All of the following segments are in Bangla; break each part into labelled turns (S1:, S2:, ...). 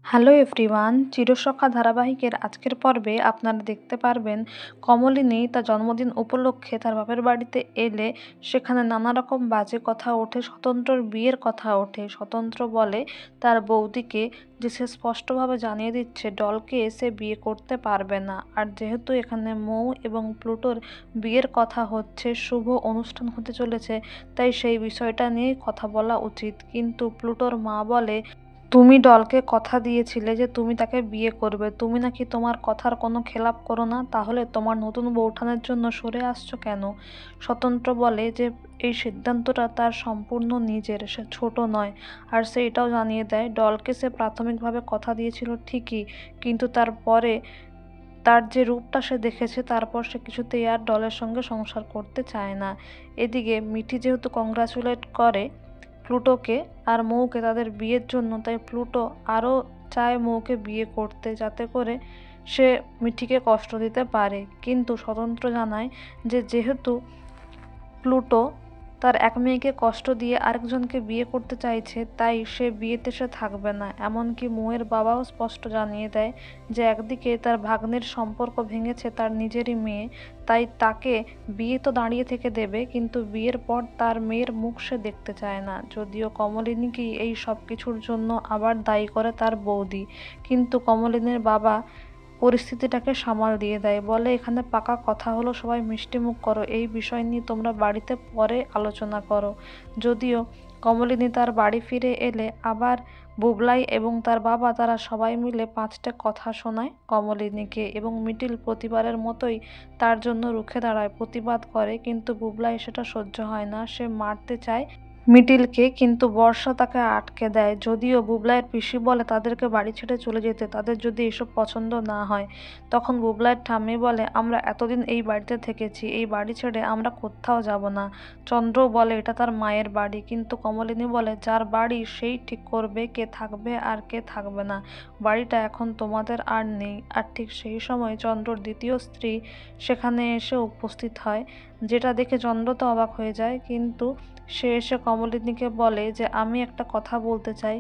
S1: হ্যালো এভরিওয়ান, চিরসখা ধারাবাহিকের আজকের পর্বে আপনারা দেখতে পারবেন কমলিনী তার জন্মদিন উপলক্ষে তার বাপের বাড়িতে এলে সেখানে নানা রকম বাজে কথা ওঠে। স্বতন্ত্রর বিয়ের কথা ওঠে। স্বতন্ত্র বলে তার বৌদিকে যে সে স্পষ্টভাবে জানিয়ে দিচ্ছে ডলকে সে বিয়ে করতে পারবে না। আর যেহেতু এখানে মৌ এবং প্লুটোর বিয়ের কথা হচ্ছে, শুভ অনুষ্ঠান হতে চলেছে, তাই সেই বিষয়টা নিয়েই কথা বলা উচিত। কিন্তু প্লুটোর মা বলে, তুমি ডলকে কথা দিয়েছিলে যে তুমি তাকে বিয়ে করবে, তুমি নাকি তোমার কথার কোনো খেলাপ করো না, তাহলে তোমার নতুন বউঠানের জন্য সরে আসছো কেন? স্বতন্ত্র বলে যে এই সিদ্ধান্তটা তার সম্পূর্ণ নিজের, সে ছোট নয়। আর সে এটাও জানিয়ে দেয় ডলকে সে প্রাথমিকভাবে কথা দিয়েছিল ঠিকই, কিন্তু তারপরে তার যে রূপটা সে দেখেছে তারপর সে কিছুতেই আর ডলের সঙ্গে সংসার করতে চায় না। এদিকে মিঠি যেহেতু কংগ্রাচুলেট করে প্লুটোকে আর মৌকে তাদের বিয়ের জন্য, তাই প্লুটো আরও চায় মৌকে বিয়ে করতে যাতে করে সে মিঠিকে কষ্ট দিতে পারে। কিন্তু স্বতন্ত্র জানায় যে যেহেতু প্লুটো তার এক মেয়েকে কষ্ট দিয়ে আরেকজনকে বিয়ে করতে চাইছে, তাই সে বিয়েতে সে থাকবে না। এমনকি মৌয়ের বাবাও স্পষ্ট জানিয়ে দেয় যে একদিকে তার ভাগ্নের সম্পর্ক ভেঙেছে তার নিজেরই মেয়ে, তাই তাকে বিয়ে তো দাঁড়িয়ে থেকে দেবে, কিন্তু বিয়ের পর তার মেয়ের মুখ সে দেখতে চায় না। যদিও কমলিনীকেই এই সব কিছুর জন্য আবার দায়ী করে তার বৌদি, কিন্তু কমলিনীর বাবা পরিস্থিতিটাকে সামাল দিয়ে দেয়। বলে এখানে পাকা কথা হলো, সবাই মিষ্টিমুখ করো, এই বিষয় নিয়ে তোমরা বাড়িতে পরে আলোচনা করো। যদিও কমলিনী তার বাড়ি ফিরে এলে আবার বুবলাই এবং তার বাবা তারা সবাই মিলে 5টা কথা শোনায় কমলিনীকে, এবং মিটিল প্রতিবারের মতোই তার জন্য রুখে দাঁড়ায়, প্রতিবাদ করে, কিন্তু বুবলাই সেটা সহ্য হয় না। সে মারতে চায় মিটিলকে, কিন্তু বর্ষা তাকে আটকে দেয়। যদিও বুবলাইয়ের পিসি বলে তাদেরকে বাড়ি ছেড়ে চলে যেতে, তাদের যদি এসব পছন্দ না হয়। তখন বুবলাইয়ের ঠাম্মি বলে আমরা এতদিন এই বাড়িতে থেকেছি, এই বাড়ি ছেড়ে আমরা কোথাও যাব না। চন্দ্রও বলে এটা তার মায়ের বাড়ি, কিন্তু কমলিনী বলে যার বাড়ি সেই ঠিক করবে কে থাকবে আর কে থাকবে না, বাড়িটা এখন তোমাদের আর নেই। আর ঠিক সেই সময় চন্দ্রর দ্বিতীয় স্ত্রী সেখানে এসে উপস্থিত হয়, যেটা দেখে চন্দ্র তো অবাক হয়ে যায়, কিন্তু সে এসে কমলিনীকে বলে যে আমি একটা কথা বলতে চাই,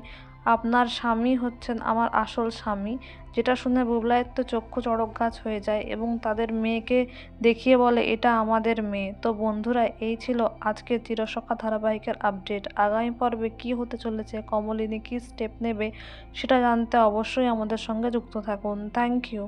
S1: আপনার স্বামী হচ্ছেন আমার আসল স্বামী। যেটা শুনে বুবলাইয়ের তো চক্ষু চড়ক গাছ হয়ে যায় এবং তাদের মেয়েকে দেখিয়ে বলে এটা আমাদের মেয়ে। তো বন্ধুরা, এই ছিল আজকের চিরসখা ধারাবাহিকের আপডেট। আগামী পর্বে কি হতে চলেছে, কমলিনী কি স্টেপ নেবে, সেটা জানতে অবশ্যই আমাদের সঙ্গে যুক্ত থাকুন। Thank you.